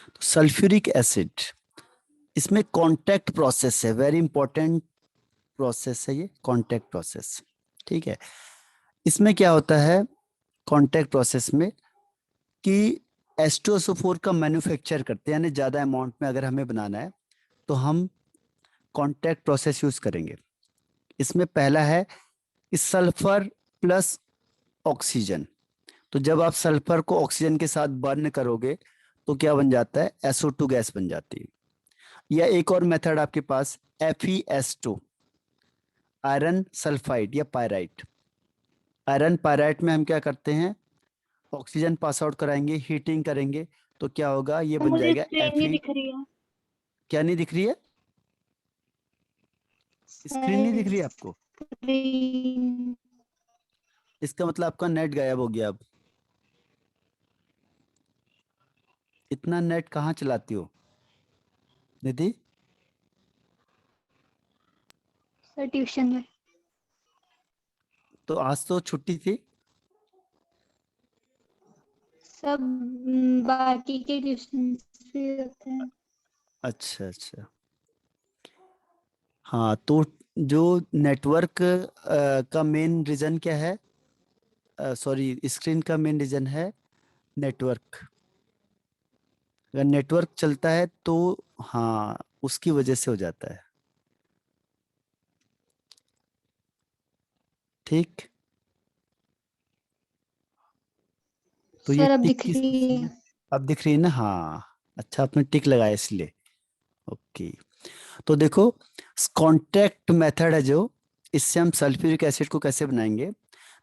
तो sulphuric acid, इसमें contact process है, वेरी इंपॉर्टेंट प्रोसेस है ये कांटेक्ट प्रोसेस। ठीक है, इसमें क्या होता है कांटेक्ट प्रोसेस में कि H2SO4 का मैन्युफैक्चर करते हैं, यानी ज़्यादा अमाउंट में अगर हमें बनाना है तो हम कांटेक्ट प्रोसेस यूज करेंगे। इसमें पहला है कि सल्फर प्लस ऑक्सीजन। तो जब आप सल्फर को ऑक्सीजन के साथ बर्न करोगे तो क्या बन जाता है, SO2 गैस बन जाती है। या एक और मेथड आपके पास FeS2, आयरन सल्फाइड या पायराइट। आयरन पायराइट में हम क्या करते हैं, ऑक्सीजन पास आउट कराएंगे, हीटिंग करेंगे, तो क्या होगा, ये बन मुझे जाएगा स्क्रीन नहीं Fe। दिख रही है क्या नहीं दिख रही है, स्क्रीन नहीं दिख रही है आपको? स्क्रीन। इसका मतलब आपका नेट गायब हो गया अब। इतना नेट कहाँ चलाती हो निधि? सर ट्यूशन में। तो आज तो छुट्टी थी। सब बाकी के ट्यूशन से होते हैं। अच्छा अच्छा, हाँ तो जो नेटवर्क का मेन रीजन क्या है, सॉरी स्क्रीन का मेन रीजन है नेटवर्क। अगर नेटवर्क चलता है तो हाँ उसकी वजह से हो जाता है। ठीक, तो ये सर अब टिक दिख किस रही किसमें, है। अब दिख रही है ना? हाँ अच्छा, आपने टिक लगाया इसलिए। ओके, तो देखो कांटेक्ट मेथड है जो, इससे हम सल्फ्यूरिक एसिड को कैसे बनाएंगे।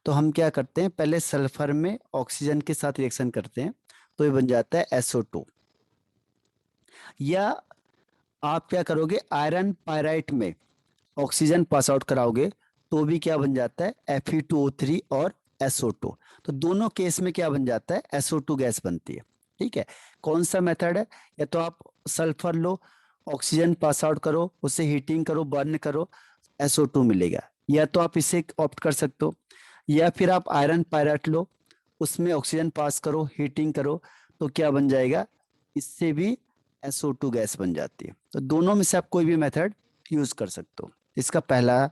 तो हम क्या करते हैं, पहले सल्फर में ऑक्सीजन के साथ रिएक्शन करते हैं तो ये बन जाता है SO2। या आप क्या करोगे, आयरन पायराइट में ऑक्सीजन पास आउट कराओगे तो भी क्या बन जाता है, Fe2O3 और SO2। तो दोनों केस में क्या बन जाता है, SO2 गैस बनती है। ठीक है, कौन सा मेथड है, या तो आप सल्फर लो, ऑक्सीजन पास आउट करो, उसे हीटिंग करो, बर्न करो, SO2 मिलेगा। या तो आप इसे ऑप्ट कर सकते हो, या फिर आप आयरन पायराइट लो, उसमें ऑक्सीजन पास करो, हीटिंग करो, तो क्या बन जाएगा, इससे भी SO2 गैस बन जाती है। तो दोनों में से आप कोई भी मेथड यूज कर सकते हो। इसका पहला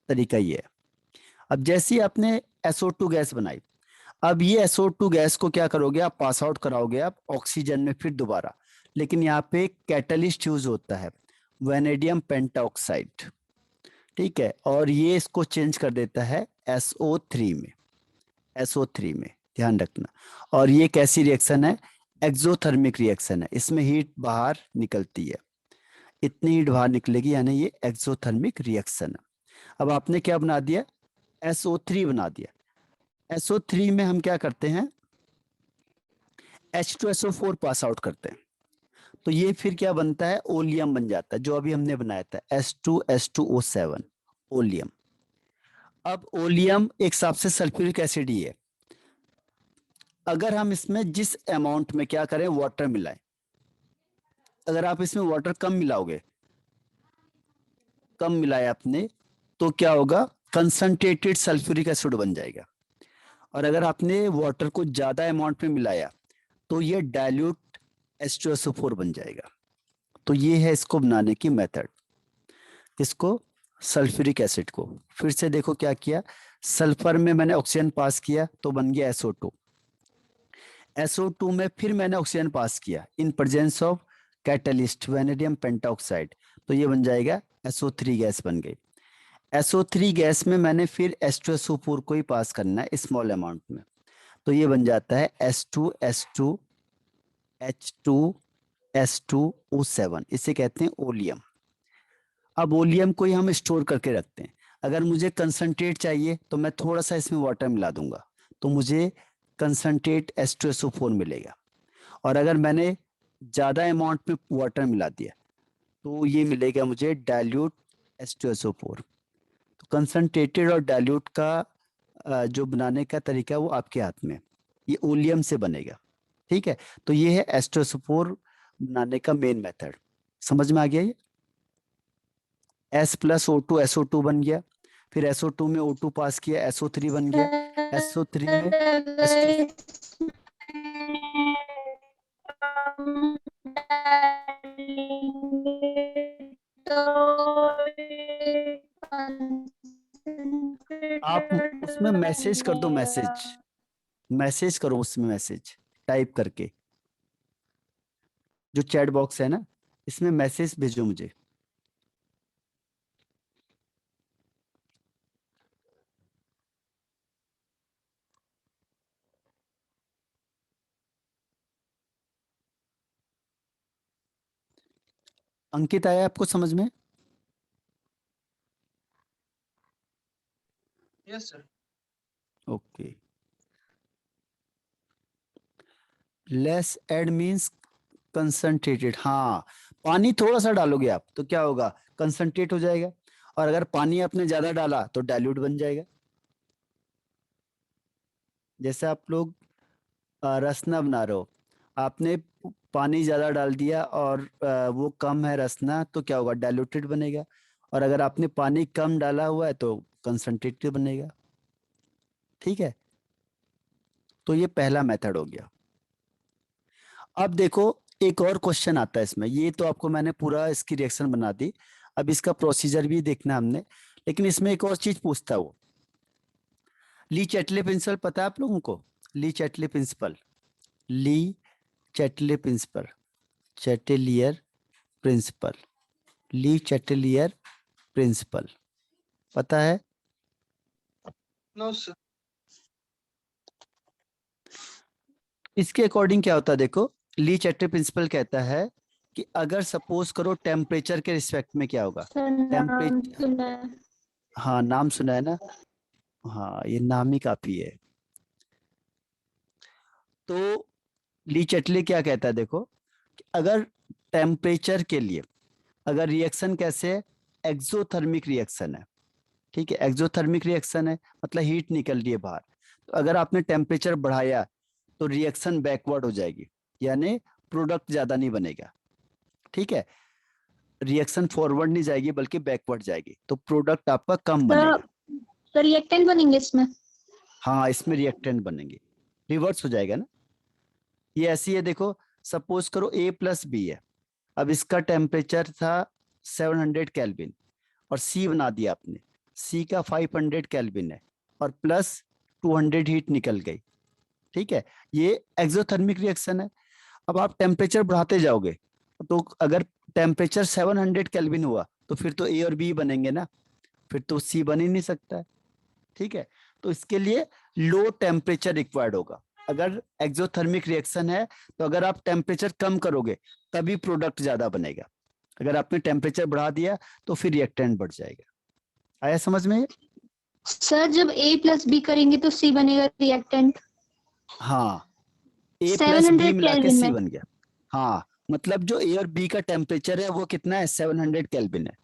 तरीका ये है। अब जैसे ही आपने SO2 गैस बनाई, अब ये SO2 गैस को क्या करोगे, आप पास आउट कराओगे आप ऑक्सीजन में फिर दोबारा। लेकिन यहाँ पे एक कैटलिस्ट यूज होता है, वेनेडियम पेंटाऑक्साइड। ठीक है, और ये इसको चेंज कर देता है SO3 में। SO3 में ध्यान रखना। और ये कैसी रिएक्शन है, एक्सोथर्मिक रिएक्शन है, इसमें हीट बाहर निकलती है। इतनी हीट बाहर निकलेगी, यानी ये एक्सोथर्मिक रिएक्शन है। अब आपने क्या बना दिया, SO3 बना दिया। SO3 में हम क्या करते हैं, H2SO4 पास आउट करते हैं, तो ये फिर क्या बनता है, ओलियम बन जाता है, जो अभी हमने बनाया था H2H2O7, ओलियम। अब ओलियम एक हिसाब से सल्फ्यूरिक एसिड ही है। अगर हम इसमें जिस अमाउंट में क्या करें, वाटर मिलाएं, अगर आप इसमें वाटर कम मिलाओगे, कम मिलाया आपने, तो क्या होगा, कंसंट्रेटेड सल्फ्यूरिक एसिड बन जाएगा। और अगर आपने वाटर को ज्यादा अमाउंट में मिलाया तो ये डाइल्यूट H2SO4 बन जाएगा। तो ये है इसको बनाने की मेथड, इसको सल्फ्यूरिक एसिड को। फिर से देखो क्या किया, सल्फर में मैंने ऑक्सीजन पास किया तो बन गया SO2। SO2 में फिर मैंने ऑक्सीजन पास किया in presence of catalyst vanadium pentoxide, तो ये बन जाएगा SO3 गैस बन गई। SO3 गैस में मैंने फिर H2SO4 को ही पास करना है स्मॉल अमाउंट में, तो ये बन जाता है H2SO7, इसे कहते हैं ओलियम। अब ओलियम को ही हम स्टोर करके रखते हैं। अगर मुझे कंसंट्रेट चाहिए तो मैं थोड़ा सा इसमें वाटर मिला दूंगा, तो मुझे कंसंट्रेट H2SO4 मिलेगा। और अगर मैंने ज़्यादा अमाउंट में वाटर मिला दिया तो ये मिलेगा मुझे डाइल्यूट H2SO4। तो कंसंट्रेटेड और डाइल्यूट का जो बनाने का तरीका है वो आपके हाथ में, ये ओलियम से बनेगा। ठीक है, तो ये है H2SO4 बनाने का मेन मेथड। समझ में आ गया ये, S+O2 SO2 बन गया, फिर SO2 में O2 पास किया, SO3 बन गया, SO3 में सर H2। अगर इसमें तो आप उसमें concentrated मैसेज कर दो, मैसेज बनेगा। मैसेज करो उसमें, मैसेज टाइप करके, जो चैट बॉक्स है ना, इसमें मैसेज भेजो मुझे। अंकित, आया आपको समझ में? Yes sir. ओके। लेस एड मीन्स कंसंट्रेटेड। हाँ, पानी थोड़ा सा डालोगे आप तो क्या होगा, कंसंट्रेट हो जाएगा। और अगर पानी आपने ज्यादा डाला तो डाइल्यूट बन जाएगा। जैसे आप लोग रसना बना रहे हो, आपने पानी ज्यादा डाल दिया और वो कम है रसना, तो क्या होगा, डाइल्यूटेड बनेगा। और अगर आपने पानी कम डाला हुआ है तो कंसंट्रेटेड बनेगा। ठीक है, तो ये पहला मेथड हो गया। अब देखो, एक और क्वेश्चन आता है इसमें, ये तो आपको मैंने पूरा इसकी रिएक्शन बना दी, अब इसका प्रोसीजर भी देखना हमने। लेकिन इसमें एक और चीज पूछता है वो, ली चैटले प्रिंसिपल पता है आप लोगों को? ली चैटले प्रिंसिपल, ली चैटले प्रिंसिपल, चैटेलियर प्रिंसिपल, ली चैटेलियर प्रिंसिपल, पता है? No sir. इसके अकॉर्डिंग क्या होता है देखो, ली चैटले प्रिंसिपल कहता है कि अगर सपोज करो टेम्परेचर के रिस्पेक्ट में क्या होगा, सर नाम टेम्परेचर। सुना है। हाँ, नाम सुना है ना? हाँ, ये नाम ही काफी है। तो ली चैटले क्या कहता है देखो, कि अगर टेम्परेचर के लिए, अगर रिएक्शन कैसे है, एक्सोथर्मिक रिएक्शन है। ठीक है, एक्सोथर्मिक रिएक्शन है, मतलब हीट निकल रही है बाहर। तो अगर आपने टेम्परेचर बढ़ाया तो रिएक्शन बैकवर्ड हो जाएगी, यानी प्रोडक्ट ज्यादा नहीं बनेगा। ठीक है, रिएक्शन फॉरवर्ड नहीं जाएगी बल्कि बैकवर्ड जाएगी, तो प्रोडक्ट आपका कम सर बनेगा। सर रिएक्टेंट बनेंगे इसमें। हाँ, इसमें रिएक्टेंट बनेंगे, रिवर्स हो जाएगा ना। ये ऐसी है देखो, सपोज करो ए प्लस बी है। अब इसका टेम्परेचर था 700 केल्विन और सी बना दिया आपने, सी का 500 केल्विन है और प्लस 200 हीट निकल गई। ठीक है, ये एक्सोथर्मिक रिएक्शन है। अब आप टेम्परेचर बढ़ाते जाओगे, तो अगर टेम्परेचर 700 केल्विन हुआ तो फिर तो ए और बी बनेंगे ना, फिर तो सी बन ही नहीं सकता है। ठीक है, तो इसके लिए लो टेम्परेचर रिक्वायर्ड होगा। अगर एक्सोथर्मिक रिएक्शन है तो अगर आप टेम्परेचर कम करोगे तभी प्रोडक्ट ज्यादा बनेगा। अगर आपने टेम्परेचर बढ़ा दिया तो फिर रिएक्टेंट बढ़ जाएगा। आया समझ में? सर जब A प्लस बी करेंगे तो C बनेगा रिएक्टेंट हाँ, ए प्लस बी 700 मिला के केल्विन सी में। बन गया। हाँ, मतलब जो ए और बी का टेम्परेचर है वो कितना है, 700 केल्विन है,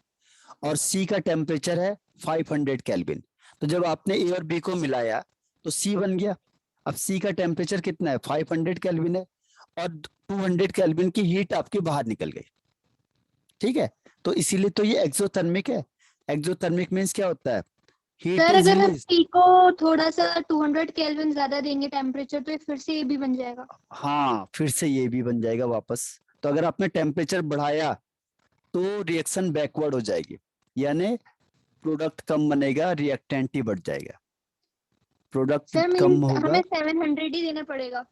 और सी का टेम्परेचर है 500 केल्विन। तो जब आपने ए और बी को मिलाया तो सी बन गया। अब सी का टेम्परेचर कितना है, 500 केल्विन है, और 200 केल्विन की हीट आपकी बाहर निकल गई। ठीक है, तो इसीलिए तो ये एक्सोथर्मिक है। एक्सोथर्मिक मीन्स क्या होता है, हीट सर इज अगर हम रिलीज। C को थोड़ा सा 200 केल्विन ज्यादा देंगे टेम्परेचर तो ये फिर से ये भी बन जाएगा। हाँ, फिर से ये भी बन जाएगा वापस। तो अगर आपने टेम्परेचर बढ़ाया तो रिएक्शन बैकवर्ड हो जाएगी, यानी प्रोडक्ट कम बनेगा, रिएक्टेंट ही बढ़ जाएगा, प्रोडक्ट सर कम मीन्स होगा। हमें 700 ही देना पड़ेगा।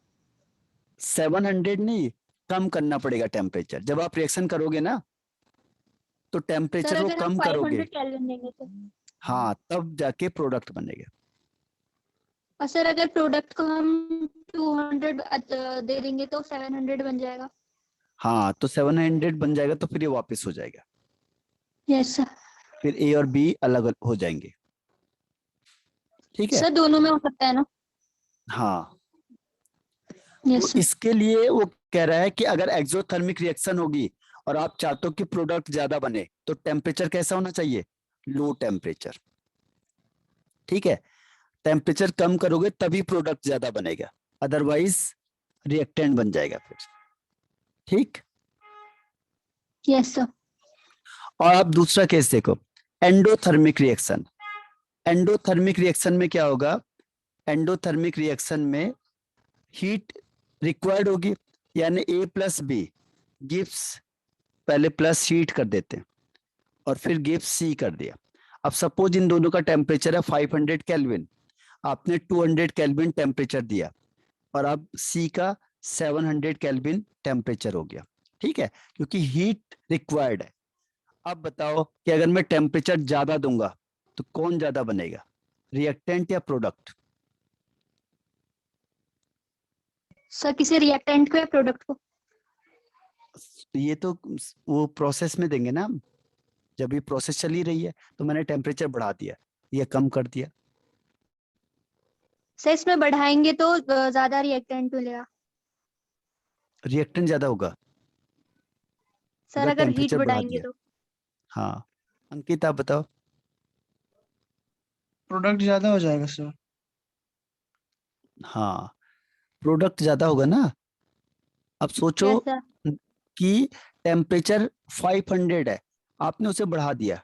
700 नहीं, कम करना पड़ेगा टेम्परेचर। जब आप रिएक्शन करोगे ना तो सर टेम्परेचर को अगर हम कम 500 करोगे, केल्विन देंगे तो। हाँ, तब जाके प्रोडक्ट बनेगा। और सर अगर प्रोडक्ट को हम 200 दे देंगे तो 700 बन जाएगा। हाँ, तो 700 बन जाएगा तो फिर ये वापस हो जाएगा, यस सर। फिर ए और बी अलग हो जाएंगे। ठीक है, सर दोनों में हो सकता है ना। हाँ। तो यस सर। इसके लिए वो कह रहा है कि अगर एक्सोथर्मिक रिएक्शन होगी और आप चाहते हो कि प्रोडक्ट ज्यादा बने तो टेम्परेचर कैसा होना चाहिए, लो टेम्परेचर। ठीक है, टेम्परेचर कम करोगे तभी प्रोडक्ट ज्यादा बनेगा, अदरवाइज रिएक्टेंट बन जाएगा फिर। ठीक। Yes sir. और आप दूसरा केस देखो, एंडोथर्मिक रिएक्शन। एंडोथर्मिक रिएक्शन में क्या होगा, एंडोथर्मिक रिएक्शन में हीट रिक्वायर्ड होगी, यानी ए प्लस बी गिब्स पहले प्लस हीट कर देते हैं और फिर गिब्स सी कर दिया। अब सपोज इन दोनों का टेम्परेचर है 500 केल्विन, आपने 200 केल्विन टेम्परेचर दिया और अब सी का 700 केल्विन टेम्परेचर हो गया, ठीक है, क्योंकि हीट रिक्वायर्ड है। अब बताओ कि अगर मैं टेम्परेचर ज्यादा दूंगा तो कौन ज्यादा बनेगा, रिएक्टेंट या प्रोडक्ट? सर किसी रिएक्टेंट को या प्रोडक्ट को? ये तो वो प्रोसेस में देंगे ना हम, जब ये प्रोसेस चली रही है तो मैंने टेम्परेचर बढ़ा दिया या कम कर दिया। सर इसमें बढ़ाएंगे तो ज्यादा रिएक्टेंट मिलेगा। रिएक्टेंट ज्यादा होगा सर अगर अगर हीट टेम्परेचर बढ़ा बढ़ाएंगे दिया। तो? हाँ अंकित आप बताओ। प्रोडक्ट ज्यादा हो जाएगा सर। हाँ प्रोडक्ट ज्यादा होगा ना। अब सोचो यस सर। कि टेम्परेचर 500 है, आपने उसे बढ़ा दिया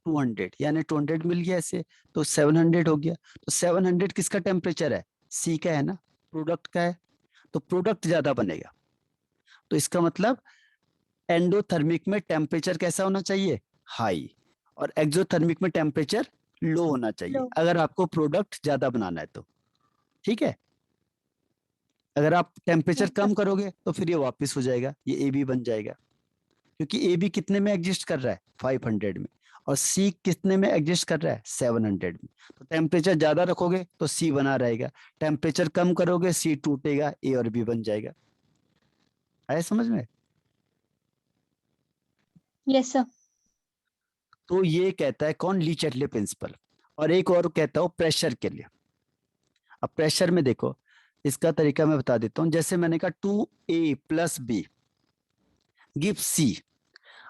200, यानी 200 मिल गया ऐसे, तो 700 हो गया। तो 700 किसका टेम्परेचर है, सी का है ना, प्रोडक्ट का है, तो प्रोडक्ट ज्यादा बनेगा। तो इसका मतलब एंडोथर्मिक में टेम्परेचर कैसा होना चाहिए, हाई, और एक्सोथर्मिक में टेम्परेचर लो होना चाहिए लो। अगर आपको प्रोडक्ट ज्यादा बनाना है तो, ठीक है। अगर आप टेम्परेचर यस सर। कम करोगे तो फिर ये वापस हो जाएगा, ये ए बी बन जाएगा, क्योंकि ए बी कितने में एग्जिस्ट कर रहा है, 500 में, और सी कितने में एग्जिस्ट कर रहा है, 700 में। तो टेम्परेचर ज्यादा रखोगे तो सी बना रहेगा, टेम्परेचर कम करोगे सी टूटेगा, ए और बी बन जाएगा। आया समझ में? Yes sir. तो ये कहता है कौन, ली चैटले प्रिंसिपल। और एक और कहता हूं प्रेशर के लिए। अब प्रेशर में देखो, इसका तरीका मैं बता देता हूं। जैसे मैंने कहा 2A + B गिव्स C।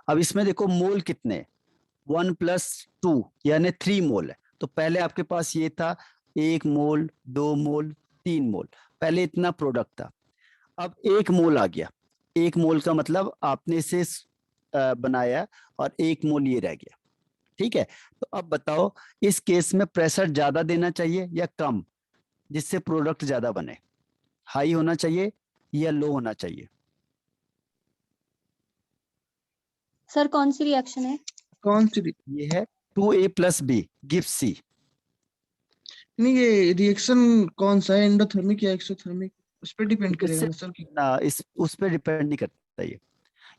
अब इसमें देखो मोल कितने, 1 + 2 यानी 3 मोल है। तो पहले आपके पास ये था 1 मोल, 2 मोल, 3 मोल, पहले इतना प्रोडक्ट था। अब 1 मोल आ गया, 1 मोल का मतलब आपने इसे बनाया और 1 मोल ये रह गया, ठीक है। तो अब बताओ इस केस में प्रेशर ज्यादा देना चाहिए या कम, जिससे प्रोडक्ट ज्यादा बने, हाई होना चाहिए या लो होना चाहिए? सर कौन सी रिएक्शन है? कौन सी ये है 2A + B गिव्स C। नहीं, ये रिएक्शन कौन सा है, एंडोथर्मिक या एक्सोथर्मिक? उस पर डिपेंड करेगा इससे ना सर कि ना, इस उस पर डिपेंड नहीं करता,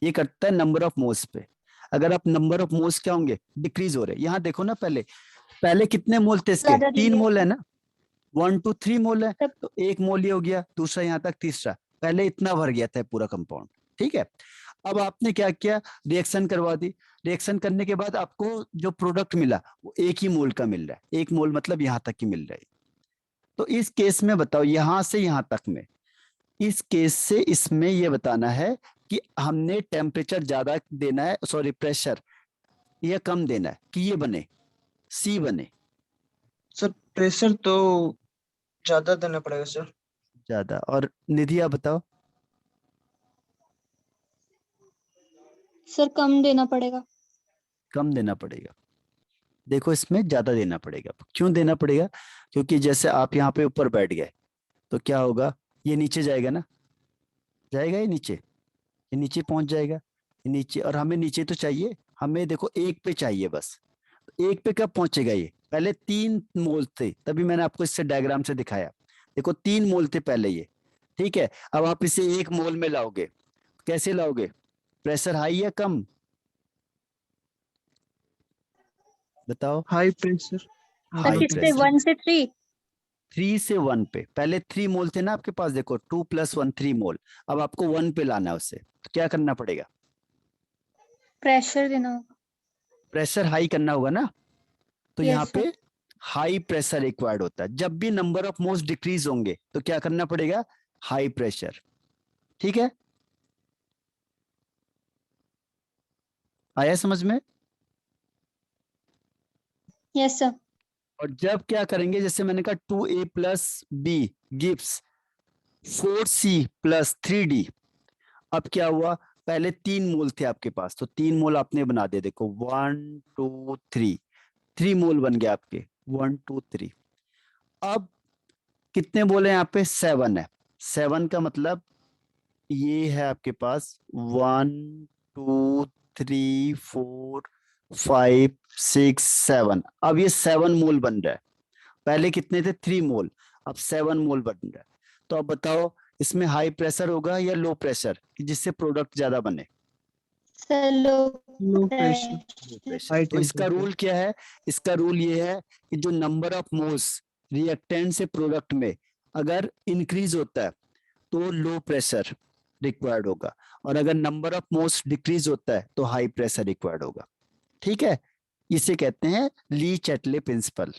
ये करता है नंबर ऑफ मोल्स पे। अगर आप नंबर ऑफ मोल्स क्या होंगे, डिक्रीज हो रहे, यहाँ देखो ना, पहले पहले कितने मोल थे इसके, ज्यादा 3 मोल है रिएक्शन। ना, 1 2 3 मोल है। तब तो 1 मोल ये हो गया, दूसरा यहाँ तक, तीसरा, पहले इतना भर गया था पूरा कंपाउंड, ठीक है। अब आपने क्या किया, रिएक्शन करवा दी, रिएक्शन करने के बाद आपको जो प्रोडक्ट मिला वो 1 ही मोल का मिल रहा है, 1 मोल मतलब यहाँ तक ही मिल रहा है। तो इस केस में बताओ, यहां से यहां तक में, इस केस से इसमें ये बताना है कि हमने टेम्परेचर ज्यादा देना है, सॉरी प्रेशर, या कम देना है कि ये बने, सी बने। सर प्रेशर तो ज्यादा देना पड़ेगा सर। ज्यादा। और निधि आप बताओ। सर कम देना पड़ेगा। कम देना पड़ेगा। देखो इसमें ज्यादा देना पड़ेगा, क्यों देना पड़ेगा, क्योंकि जैसे आप यहाँ पे ऊपर बैठ गए तो क्या होगा, ये नीचे जाएगा ना, जाएगा ये नीचे पहुंच जाएगा, ये नीचे, और हमें नीचे तो चाहिए, हमें देखो 1 पे चाहिए बस। तो 1 पे कब पहुंचेगा, ये पहले 3 मोल थे, तभी मैंने आपको इससे डायग्राम से दिखाया, देखो 3 मोल थे पहले ये, ठीक है। अब आप इसे 1 मोल में लाओगे, कैसे लाओगे, प्रेशर हाई या कम, बताओ? High pressure. Sir high high किससे, प्रेशर। 1 से 3? 3 से 1 पे, पहले 3 मोल थे ना आपके पास, देखो 2 + 1 3 मोल, अब आपको 1 पे लाना है उसे, तो क्या करना पड़ेगा, प्रेशर देना होगा। प्रेशर हाई करना होगा ना। तो यहाँ यस सर। पे हाई प्रेशर रिक्वायर्ड होता है, जब भी नंबर ऑफ मोल्स डिक्रीज होंगे तो क्या करना पड़ेगा, हाई प्रेशर, ठीक है। आया समझ में? Yes sir. और जब क्या करेंगे, जैसे मैंने कहा 2A + B gives 4C + 3D। अब क्या हुआ, पहले 3 मोल थे आपके पास, तो 3 मोल आपने बना दिए, देखो 1 2 3, 3 मोल बन गए आपके, 1 2 3। अब कितने मोल है यहाँ पे, 7 है, 7 का मतलब ये है आपके पास 1 2 3 4 5 6 7। अब ये 7 मोल बन रहा है। पहले कितने थे? 3 मोल, अब 7 मोल बन रहा है। तो अब बताओ इसमें हाई प्रेशर होगा या लो प्रेशर, कि जिससे प्रोडक्ट ज्यादा बने? Sir low low pressure, low pressure. High तो इसका टेम्परेचर। रूल क्या है? इसका रूल ये है कि जो नंबर ऑफ मोल्स रिएक्टेंट से प्रोडक्ट में अगर इंक्रीज होता है तो लो प्रेशर रिक्वायर्ड होगा, और अगर नंबर ऑफ मोल्स डिक्रीज होता है तो हाई प्रेशर रिक्वायर्ड होगा। ठीक है, इसे कहते हैं ली चैटले प्रिंसिपल।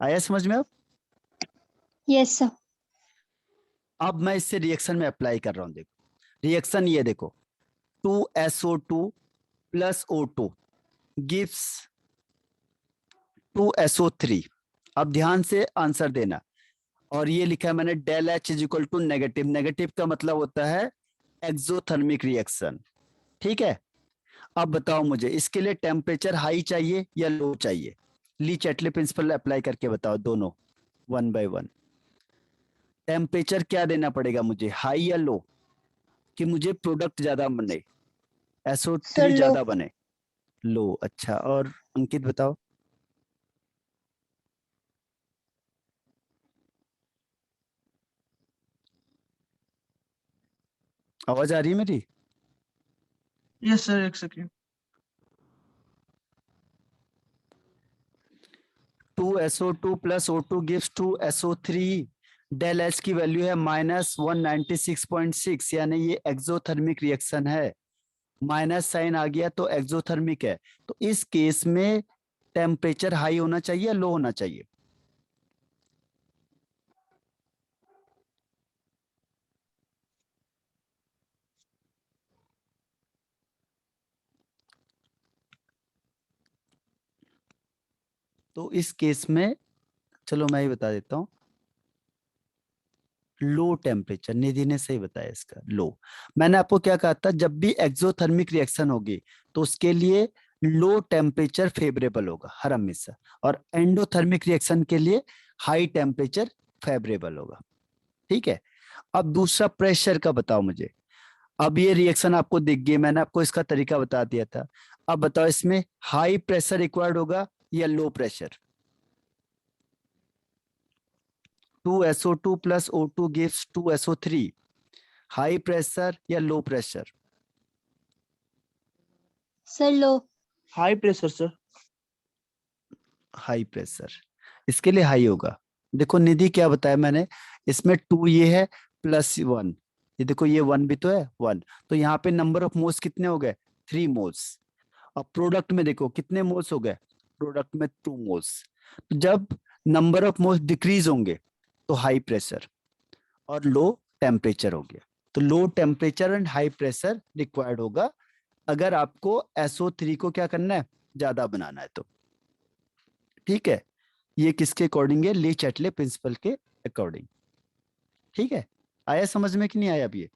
आया समझ में? अब यस सर। अब मैं इससे रिएक्शन में अप्लाई कर रहा हूं। देखो रिएक्शन ये देखो, 2SO2 plus O2 gives 2SO3। अब ध्यान से आंसर देना। और ये लिखा है मैंने del H is equal to negative. Negative का मतलब होता है एक्सोथर्मिक रिएक्शन। ठीक है, अब बताओ मुझे इसके लिए टेम्परेचर हाई चाहिए या लो चाहिए? ली चैटले प्रिंसिपल अप्लाई करके बताओ दोनों, वन बाय वन। टेम्परेचर क्या देना पड़ेगा मुझे, हाई या लो, कि मुझे प्रोडक्ट ज्यादा बने, सर SO3 लो। ज्यादा बने? लो। अच्छा, और अंकित बताओ। आवाज आ रही है मेरी? यस सर, एक second. 2SO2 plus O2 gives 2SO3। Del H की वैल्यू है -196.6, यानी ये एक्सोथर्मिक रिएक्शन है। माइनस साइन आ गया तो एक्सोथर्मिक है। तो इस केस में टेम्परेचर हाई होना चाहिए या लो होना चाहिए? तो इस केस में चलो मैं ही बता देता हूं, लो टेम्परेचर। निधि ने सही बताया इसका, लो। मैंने आपको क्या कहा था, जब भी एक्सोथर्मिक रिएक्शन होगी तो उसके लिए लो टेम्परेचर फेवरेबल होगा हर हमेशा, और एंडोथर्मिक रिएक्शन के लिए हाई टेम्परेचर फेवरेबल होगा। ठीक है, अब दूसरा प्रेशर का बताओ मुझे। अब ये रिएक्शन आपको दिख गई, मैंने आपको इसका तरीका बता दिया था। अब बताओ इसमें हाई प्रेशर रिक्वायर्ड होगा या low pressure? 2SO2 plus O2 gives 2SO3। High pressure या low pressure? Sir low. High pressure sir. High pressure, इसके लिए हाई होगा। देखो निधि क्या बताया मैंने, इसमें 2 ये है प्लस 1, ये देखो ये 1 भी तो है 1, तो यहाँ पे नंबर ऑफ मोल्स कितने हो गए? 3 मोल्स। अब प्रोडक्ट में देखो कितने मोल्स हो गए? प्रोडक्ट में 2 मोल्स। तो जब नंबर ऑफ मोल्स डिक्रीज होंगे तो हाई प्रेशर और लो टेम्परेचर हो गया। तो low temperature and high pressure required होगा अगर आपको SO3 को क्या करना है, ज्यादा बनाना है तो। ठीक है, ये किसके अकॉर्डिंग है? ली चैटले प्रिंसिपल के अकॉर्डिंग। ठीक है, आया समझ में कि नहीं आया? अब ये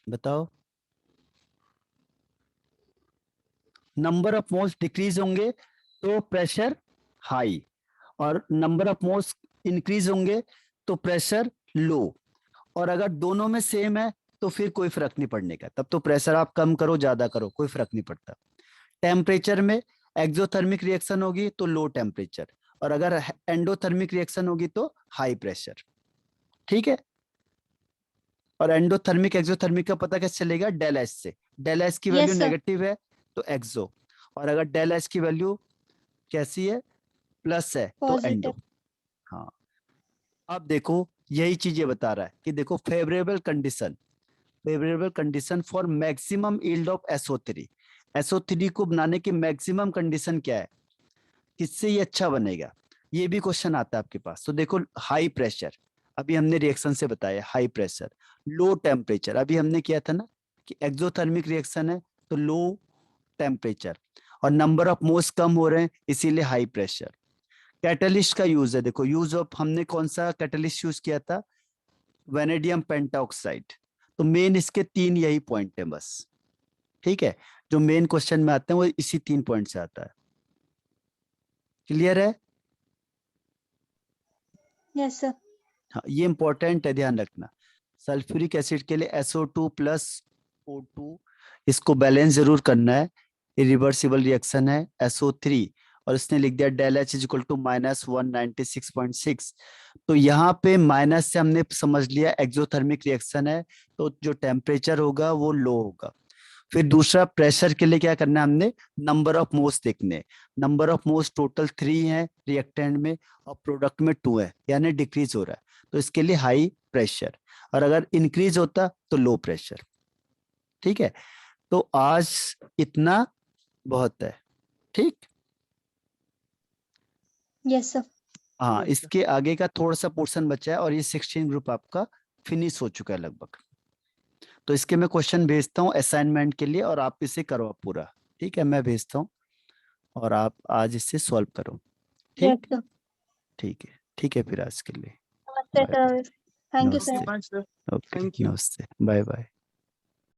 बताओ। नंबर ऑफ मोल्स डिक्रीज होंगे तो प्रेशर हाई, और नंबर ऑफ मोल्स इंक्रीज होंगे तो प्रेशर लो। और अगर दोनों में सेम है तो फिर कोई फर्क नहीं पड़ने का, तब तो प्रेशर आप कम करो ज्यादा करो कोई फर्क नहीं पड़ता। टेम्परेचर में एक्सोथर्मिक रिएक्शन होगी तो लो टेम्परेचर, और अगर एंडोथर्मिक रिएक्शन होगी तो हाई प्रेशर। ठीक है, और एंडोथर्मिक एक्सोथर्मिक का पता कैसे चलेगा? डेल एच से। डेल एच की वैल्यू यस सर। नेगेटिव है तो एक्सो, और अगर डेल एच की वैल्यू कैसी है, प्लस है, तो पॉजिटिव। एंडो। हाँ, अब देखो यही चीज ये बता रहा है कि देखो favourable condition for maximum yield of SO3। SO3 को बनाने की मैक्सिमम कंडीशन क्या है, किससे ये अच्छा बनेगा? ये भी क्वेश्चन आता है आपके पास। तो देखो हाई प्रेशर, अभी हमने रिएक्शन से बताया हाई प्रेशर। लो टेम्परेचर, अभी हमने किया था ना कि एक्सोथर्मिक रिएक्शन है तो लो टेम्परेचर, और नंबर ऑफ मोल्स कम हो रहे हैं इसीलिए हाई प्रेशर। कैटलिस्ट का यूज है, देखो यूज ऑफ हमने कौन सा कैटलिस्ट यूज किया था? Vanadium pentoxide. तो मेन इसके 3 यही पॉइंट है बस। ठीक है, जो मेन क्वेश्चन में आते हैं वो इसी 3 पॉइंट से आता है। क्लियर है? Yes sir. हाँ, ये इंपॉर्टेंट है, ध्यान रखना। सल्फ्यूरिक एसिड के लिए SO2 प्लस O2, इसको बैलेंस जरूर करना है, इरिवर्सिबल रिएक्शन है। SO3 और इसने लिख दिया del H is equal to -196.6। तो यहाँ पे माइनस से हमने समझ लिया एक्सोथर्मिक रिएक्शन है, तो जो टेम्परेचर होगा वो लो होगा। फिर दूसरा प्रेशर के लिए क्या करना है, हमने नंबर ऑफ मोल्स देखने। नंबर ऑफ मोल्स टोटल 3 है रिएक्टेंट में और प्रोडक्ट में 2 है, यानी डिक्रीज हो रहा है, तो इसके लिए हाई प्रेशर, और अगर इंक्रीज होता तो लो प्रेशर। ठीक है, तो आज इतना बहुत है। ठीक, यस सर। हाँ, Yes, sir. इसके आगे का थोड़ा सा पोर्शन बचा है और ये 16 ग्रुप आपका फिनिश हो चुका है लगभग। तो इसके मैं क्वेश्चन भेजता हूँ असाइनमेंट के लिए और आप इसे करो पूरा। ठीक है, मैं भेजता हूँ और आप आज इसे सॉल्व करो। यस ठीक, सर। ठीक है फिर आज के लिए नमस्ते bye bye. Sir. Thank you नमस्ते। Sir. Bye, sir. Okay, Thank you. नमस्ते, बाय बाय।